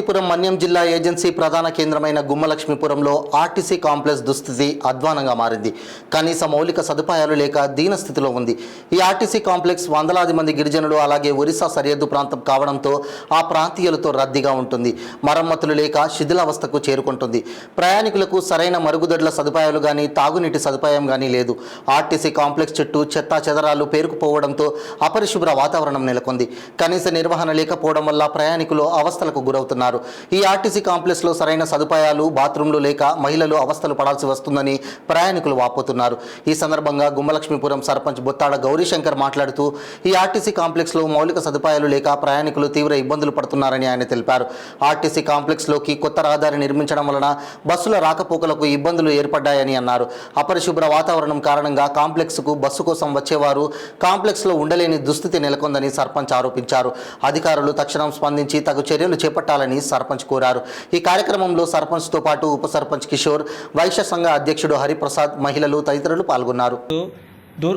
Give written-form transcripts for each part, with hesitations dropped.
లక్ష్మీపురం మన్యం జిల్లా ఏజెన్సీ ప్రధాన కేంద్రమైన గుమ్మలక్ష్మీపురంలో ఆర్టీసీ కాంప్లెక్స్ దుస్థితి అధ్వానంగా మారింది. కనీస మౌలిక సదుపాయాలు లేక దీనస్థితిలో ఉంది. ఈ ఆర్టీసీ కాంప్లెక్స్ వందలాది మంది గిరిజనులు అలాగే ఒరిస్సా సరిహద్దు ప్రాంతం కావడంతో ఆ ప్రాంతీయులతో రద్దీగా ఉంటుంది. మరమ్మతులు లేక శిథిలావస్థకు చేరుకుంటుంది. ప్రయాణికులకు సరైన మరుగుదొడ్ల సదుపాయాలు కానీ తాగునీటి సదుపాయం కానీ లేదు. ఆర్టీసీ కాంప్లెక్స్ చుట్టూ చెత్తా చెదరాలు పేరుకుపోవడంతో అపరిశుభ్ర వాతావరణం నెలకొంది. కనీస నిర్వహణ లేకపోవడం వల్ల ప్రయాణికులు అవస్థలకు గురవుతున్నారు. ఈ ఆర్టీసీ కాంప్లెక్స్ లో సరైన సదుపాయాలు బాత్రూంలు లేక మహిళలు అవస్థలు పడాల్సి వస్తుందని ప్రయాణికులు వాపోతున్నారు. ఈ సందర్భంగా గుమ్మలక్ష్మీపురం సర్పంచ్ బొత్తాడ గౌరీశంకర్ మాట్లాడుతూ ఈ ఆర్టీసీ కాంప్లెక్స్ లో మౌలిక సదుపాయాలు లేక ప్రయాణికులు తీవ్ర ఇబ్బందులు పడుతున్నారని ఆయన తెలిపారు. ఆర్టీసీ కాంప్లెక్స్ లోకి కొత్త రహదారి నిర్మించడం వలన బస్సుల రాకపోకలకు ఇబ్బందులు ఏర్పడ్డాయని అన్నారు. అపరిశుభ్ర వాతావరణం కారణంగా కాంప్లెక్స్ కు బస్సు కోసం వచ్చేవారు కాంప్లెక్స్ లో ఉండలేని దుస్థితి నెలకొందని సర్పంచ్ ఆరోపించారు. అధికారులు తక్షణం స్పందించి తగు చర్యలు చేపట్టాలని సర్పంచ్ కోరారు. ఈ కార్యక్రమంలో సర్పంచ్ తో పాటు ఉప సర్పంచ్ కిషోర్, వైశ్య సంఘ అధ్యక్షుడు హరిప్రసాద్, మహిళలు తదితరులు పాల్గొన్నారు.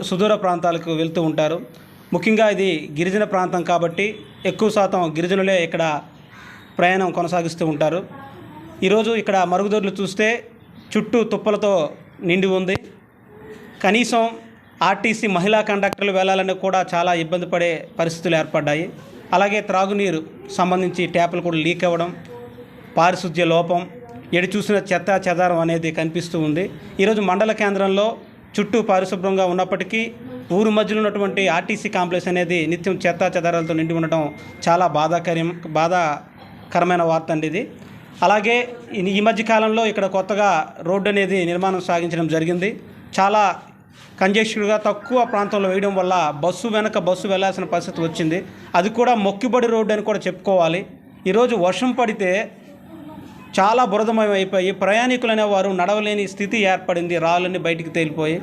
సుదూర ప్రాంతాలకు వెళ్తూ ఉంటారు. ముఖ్యంగా ఇది గిరిజన ప్రాంతం కాబట్టి ఎక్కువ శాతం గిరిజనులే ఇక్కడ ప్రయాణం కొనసాగిస్తూ ఉంటారు. ఈరోజు ఇక్కడ మరుగుదొడ్లు చూస్తే చుట్టూ తుప్పలతో నిండి ఉంది. కనీసం ఆర్టీసీ మహిళా కండక్టర్లు వెళ్ళాలని కూడా చాలా ఇబ్బంది పడే పరిస్థితులు ఏర్పడ్డాయి. అలాగే త్రాగునీరు సంబంధించి ట్యాపులు కూడా లీక్ అవ్వడం, పారిశుద్ధ్య లోపం, ఎడి చూసిన చెత్త చెదారం అనేది కనిపిస్తూ ఉంది. ఈరోజు మండల కేంద్రంలో చుట్టూ పరిశుభ్రంగా ఉన్నప్పటికీ ఊరు మధ్యలో ఉన్నటువంటి ఆర్టీసీ కాంప్లెక్స్ అనేది నిత్యం చెత్త చెదారాలతో నిండి ఉండడం చాలా బాధాకరమైన వార్త అండి ఇది. అలాగే ఈ మధ్య కాలంలో ఇక్కడ కొత్తగా రోడ్డు అనేది నిర్మాణం సాగించడం జరిగింది. చాలా కంజెస్టెడ్గా తక్కువ ప్రాంతంలో వేయడం వల్ల బస్సు వెనక బస్సు వెళ్లాల్సిన పరిస్థితి వచ్చింది. అది కూడా మొక్కిబడి రోడ్డు అని కూడా చెప్పుకోవాలి. ఈరోజు వర్షం పడితే చాలా బురదమయం అయిపోయి ప్రయాణికులు అనేవారు నడవలేని స్థితి ఏర్పడింది. రాళ్ళన్నీ బయటికి తేలిపోయి,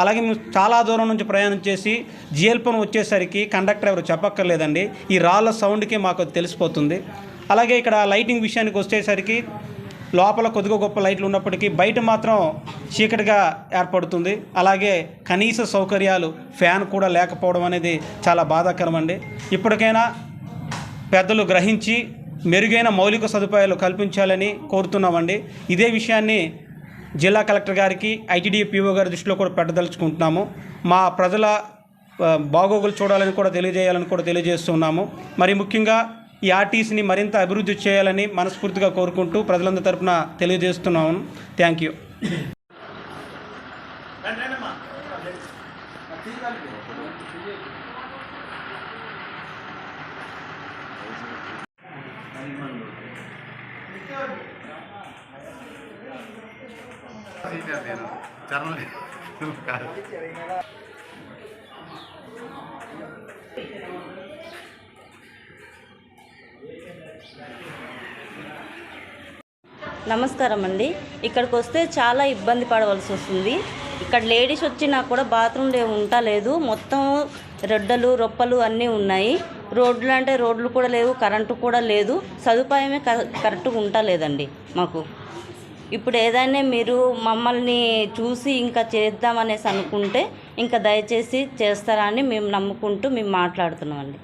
అలాగే చాలా దూరం నుంచి ప్రయాణం చేసి జిఎల్పన్ వచ్చేసరికి కండక్టర్ ఎవరు చెప్పక్కర్లేదండి, ఈ రాళ్ళ సౌండ్కి మాకు తెలిసిపోతుంది. అలాగే ఇక్కడ లైటింగ్ విషయానికి వచ్చేసరికి లోపల కొద్దిగా గొప్ప లైట్లు ఉన్నప్పటికీ బయట మాత్రం చీకటిగా ఏర్పడుతుంది. అలాగే కనీస సౌకర్యాలు ఫ్యాన్ కూడా లేకపోవడం అనేది చాలా బాధాకరం అండి. ఇప్పటికైనా పెద్దలు గ్రహించి మెరుగైన మౌలిక సదుపాయాలు కల్పించాలని కోరుతున్నామండి. ఇదే విషయాన్ని జిల్లా కలెక్టర్ గారికి, ఐటీడీఏ పీఓ గారి దృష్టిలో కూడా పెట్టదలుచుకుంటున్నాము. మా ప్రజల బాగోగులు చూడాలని కూడా తెలియజేయాలని కూడా తెలియజేస్తున్నాము. మరి ముఖ్యంగా ఈ ఆర్టీసీని మరింత అభివృద్ధి చేయాలని మనస్ఫూర్తిగా కోరుకుంటూ ప్రజలందరి తరపున తెలియజేస్తున్నాము. Thank you. నమస్కారం అండి. ఇక్కడికి వస్తే చాలా ఇబ్బంది పడవలసి వస్తుంది. ఇక్కడ లేడీస్ వచ్చినా కూడా బాత్రూమ్ ఉండలేదు. మొత్తం రెడ్డలు రొప్పలు అన్నీ ఉన్నాయి. రోడ్లు అంటే రోడ్లు కూడా లేవు, కరెంటు కూడా లేదు. సదుపాయమే కరెక్ట్గా ఉండలేదండి మాకు. ఇప్పుడు ఏదైనా మీరు మమ్మల్ని చూసి ఇంకా చేద్దామనేసి అనుకుంటే ఇంకా దయచేసి చేస్తారా అని మేము నమ్ముకుంటూ మేము మాట్లాడుతున్నామండి.